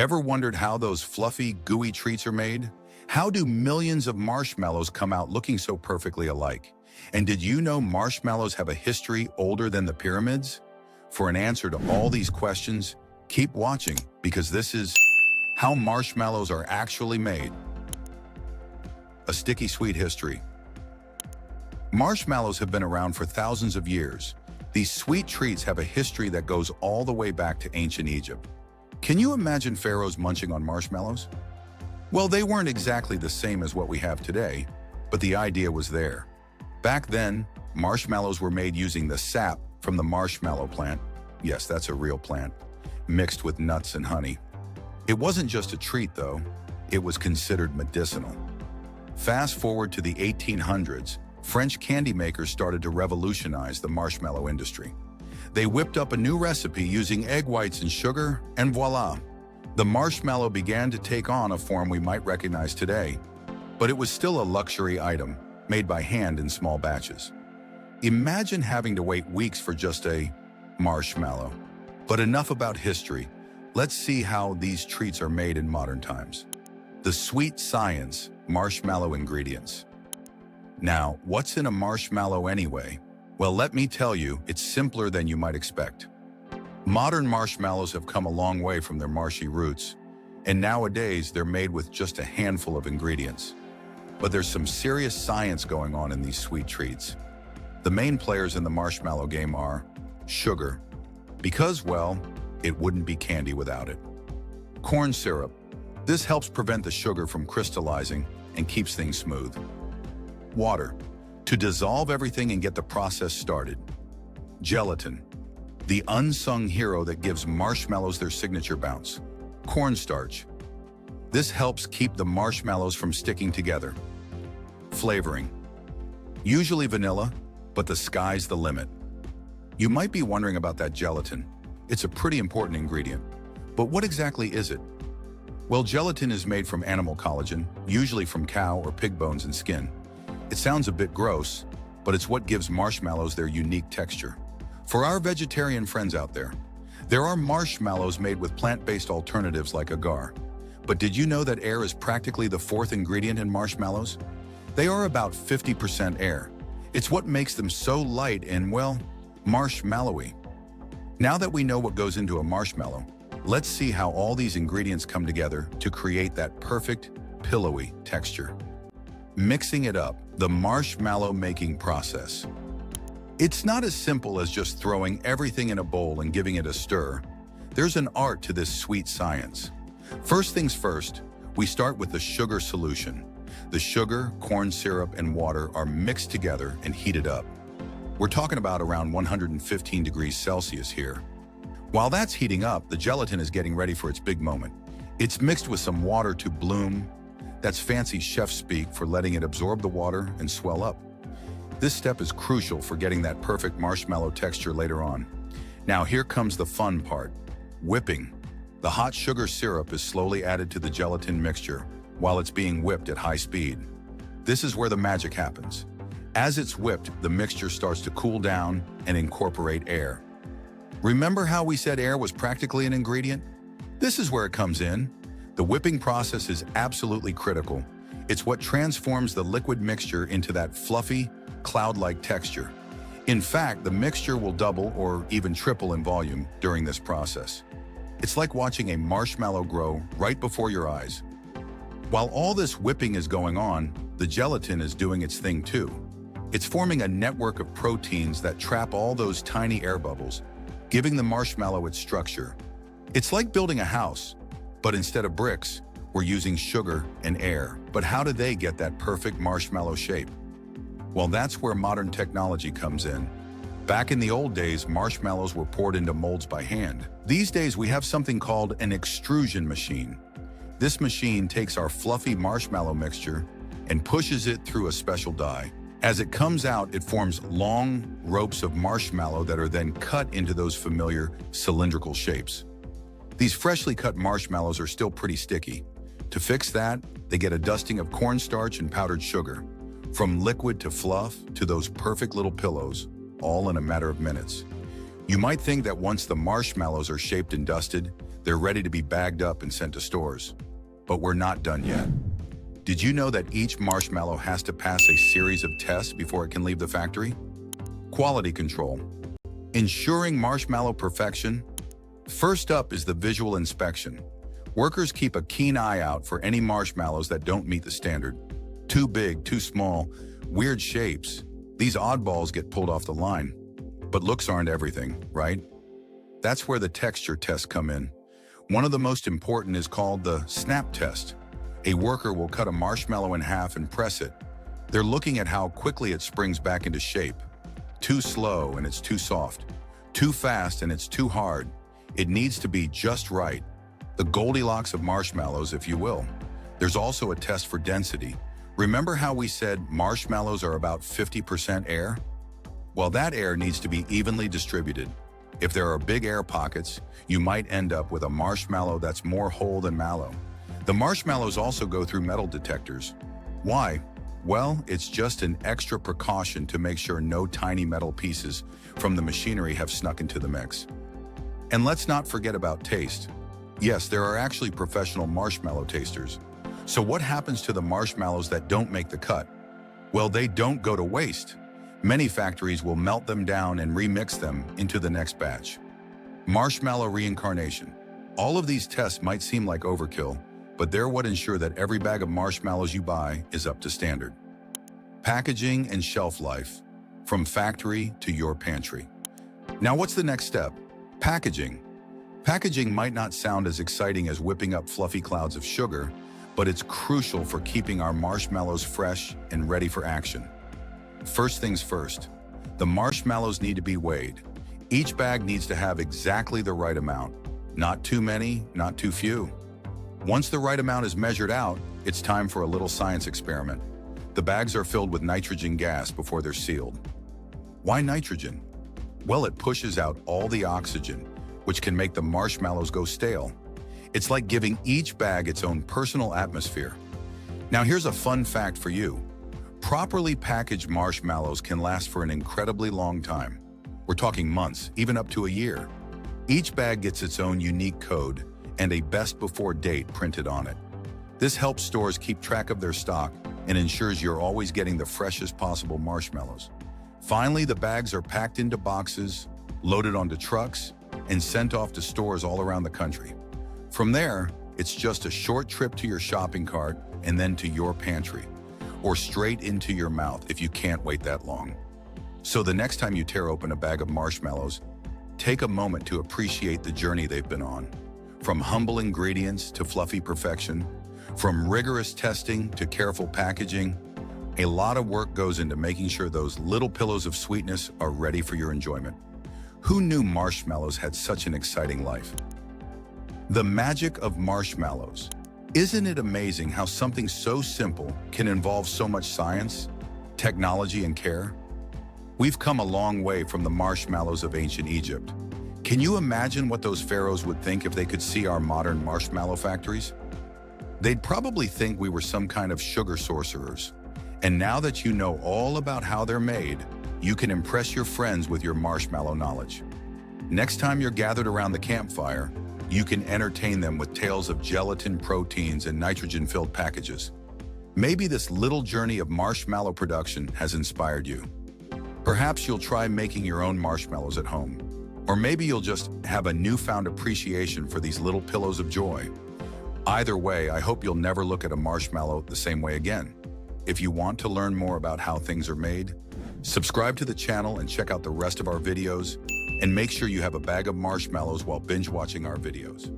Ever wondered how those fluffy, gooey treats are made? How do millions of marshmallows come out looking so perfectly alike? And did you know marshmallows have a history older than the pyramids? For an answer to all these questions, keep watching, because this is how marshmallows are actually made. A sticky sweet history. Marshmallows have been around for thousands of years. These sweet treats have a history that goes all the way back to ancient Egypt. Can you imagine pharaohs munching on marshmallows? Well, they weren't exactly the same as what we have today, but the idea was there. Back then, marshmallows were made using the sap from the marshmallow plant. Yes, that's a real plant, mixed with nuts and honey. It wasn't just a treat, though. It was considered medicinal. Fast forward to the 1800s, French candy makers started to revolutionize the marshmallow industry. They whipped up a new recipe using egg whites and sugar, and voila! The marshmallow began to take on a form we might recognize today. But it was still a luxury item, made by hand in small batches. Imagine having to wait weeks for just a marshmallow. But enough about history. Let's see how these treats are made in modern times. The sweet science, marshmallow ingredients. Now, what's in a marshmallow anyway? Well, let me tell you, it's simpler than you might expect. Modern marshmallows have come a long way from their marshy roots, and nowadays they're made with just a handful of ingredients. But there's some serious science going on in these sweet treats. The main players in the marshmallow game are sugar, because, well, it wouldn't be candy without it. Corn syrup. This helps prevent the sugar from crystallizing and keeps things smooth. Water, to dissolve everything and get the process started. Gelatin, the unsung hero that gives marshmallows their signature bounce. Cornstarch, this helps keep the marshmallows from sticking together. Flavoring, usually vanilla, but the sky's the limit. You might be wondering about that gelatin. It's a pretty important ingredient. But what exactly is it? Well, gelatin is made from animal collagen, usually from cow or pig bones and skin. It sounds a bit gross, but it's what gives marshmallows their unique texture. For our vegetarian friends out there are marshmallows made with plant-based alternatives like agar. But did you know that air is practically the fourth ingredient in marshmallows? They are about 50% air. It's what makes them so light and, well, marshmallowy. Now that we know what goes into a marshmallow, let's see how all these ingredients come together to create that perfect, pillowy texture. Mixing it up, the marshmallow making process. It's not as simple as just throwing everything in a bowl and giving it a stir. There's an art to this sweet science. First things first, we start with the sugar solution. The sugar, corn syrup, and water are mixed together and heated up. We're talking about around 115 degrees Celsius here. While that's heating up, the gelatin is getting ready for its big moment. It's mixed with some water to bloom. That's fancy chef speak for letting it absorb the water and swell up. This step is crucial for getting that perfect marshmallow texture later on. Now here comes the fun part, whipping. The hot sugar syrup is slowly added to the gelatin mixture while it's being whipped at high speed. This is where the magic happens. As it's whipped, the mixture starts to cool down and incorporate air. Remember how we said air was practically an ingredient? This is where it comes in. The whipping process is absolutely critical. It's what transforms the liquid mixture into that fluffy, cloud-like texture. In fact, the mixture will double or even triple in volume during this process. It's like watching a marshmallow grow right before your eyes. While all this whipping is going on, the gelatin is doing its thing too. It's forming a network of proteins that trap all those tiny air bubbles, giving the marshmallow its structure. It's like building a house, but instead of bricks, we're using sugar and air. But how do they get that perfect marshmallow shape? Well, that's where modern technology comes in. Back in the old days, marshmallows were poured into molds by hand. These days, we have something called an extrusion machine. This machine takes our fluffy marshmallow mixture and pushes it through a special die. As it comes out, it forms long ropes of marshmallow that are then cut into those familiar cylindrical shapes. These freshly cut marshmallows are still pretty sticky. To fix that, they get a dusting of cornstarch and powdered sugar. From liquid to fluff to those perfect little pillows, all in a matter of minutes. You might think that once the marshmallows are shaped and dusted, They're ready to be bagged up and sent to stores. But we're not done yet. Did you know that each marshmallow has to pass a series of tests before it can leave the factory? Quality control. Ensuring marshmallow perfection. First up is the visual inspection. Workers keep a keen eye out for any marshmallows that don't meet the standard. Too big, too small, weird shapes. These oddballs get pulled off the line. But looks aren't everything, right? That's where the texture tests come in. One of the most important is called the snap test. A worker will cut a marshmallow in half and press it. They're looking at how quickly it springs back into shape. Too slow and it's too soft. Too fast and it's too hard. It needs to be just right. The Goldilocks of marshmallows, if you will. There's also a test for density. Remember how we said marshmallows are about 50% air? Well, that air needs to be evenly distributed. If there are big air pockets, you might end up with a marshmallow that's more whole than mallow. The marshmallows also go through metal detectors. Why? Well, it's just an extra precaution to make sure no tiny metal pieces from the machinery have snuck into the mix. And let's not forget about taste. Yes, there are actually professional marshmallow tasters. So what happens to the marshmallows that don't make the cut? Well, they don't go to waste. Many factories will melt them down and remix them into the next batch. Marshmallow reincarnation. All of these tests might seem like overkill, but they're what ensure that every bag of marshmallows you buy is up to standard. Packaging and shelf life, from factory to your pantry. Now what's the next step? Packaging. Packaging might not sound as exciting as whipping up fluffy clouds of sugar, but it's crucial for keeping our marshmallows fresh and ready for action. First things first, the marshmallows need to be weighed. Each bag needs to have exactly the right amount. Not too many, not too few. Once the right amount is measured out, it's time for a little science experiment. The bags are filled with nitrogen gas before they're sealed. Why nitrogen? Well, it pushes out all the oxygen, which can make the marshmallows go stale. It's like giving each bag its own personal atmosphere. Now here's a fun fact for you. Properly packaged marshmallows can last for an incredibly long time. We're talking months, even up to a year. Each bag gets its own unique code and a best before date printed on it. This helps stores keep track of their stock and ensures you're always getting the freshest possible marshmallows. Finally, the bags are packed into boxes, loaded onto trucks, and sent off to stores all around the country. From there, it's just a short trip to your shopping cart and then to your pantry, or straight into your mouth if you can't wait that long. So the next time you tear open a bag of marshmallows, take a moment to appreciate the journey they've been on. From humble ingredients to fluffy perfection, from rigorous testing to careful packaging, a lot of work goes into making sure those little pillows of sweetness are ready for your enjoyment. Who knew marshmallows had such an exciting life? The magic of marshmallows. Isn't it amazing how something so simple can involve so much science, technology, and care? We've come a long way from the marshmallows of ancient Egypt. Can you imagine what those pharaohs would think if they could see our modern marshmallow factories? They'd probably think we were some kind of sugar sorcerers. And now that you know all about how they're made, you can impress your friends with your marshmallow knowledge. Next time you're gathered around the campfire, you can entertain them with tales of gelatin, proteins, and nitrogen-filled packages. Maybe this little journey of marshmallow production has inspired you. Perhaps you'll try making your own marshmallows at home. Or maybe you'll just have a newfound appreciation for these little pillows of joy. Either way, I hope you'll never look at a marshmallow the same way again. If you want to learn more about how things are made, subscribe to the channel and check out the rest of our videos, and make sure you have a bag of marshmallows while binge watching our videos.